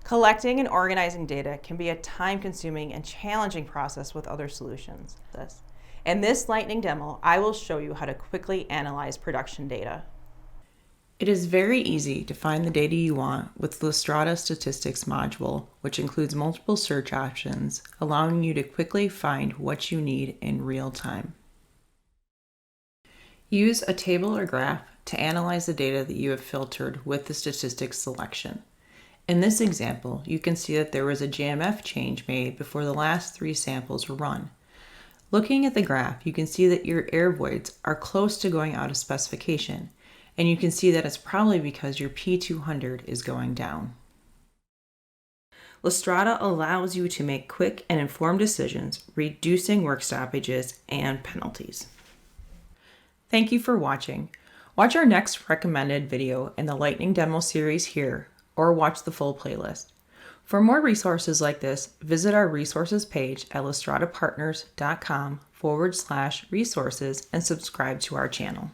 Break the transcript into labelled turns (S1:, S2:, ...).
S1: Collecting and organizing data can be a time-consuming and challenging process with other solutions. In this lightning demo, I will show you how to quickly analyze production data. It is very easy to find the data you want with the LASTRADA statistics module, which includes multiple search options, allowing you to quickly find what you need in real time. Use a table or graph to analyze the data that you have filtered with the statistics selection. In this example, you can see that there was a JMF change made before the last 3 samples were run. Looking at the graph, you can see that your air voids are close to going out of specification, and you can see that it's probably because your P200 is going down. LASTRADA allows you to make quick and informed decisions, reducing work stoppages and penalties. Thank you for watching. Watch our next recommended video in the Lightning Demo series here, or watch the full playlist. For more resources like this, visit our resources page at lastradapartners.com/resources and subscribe to our channel.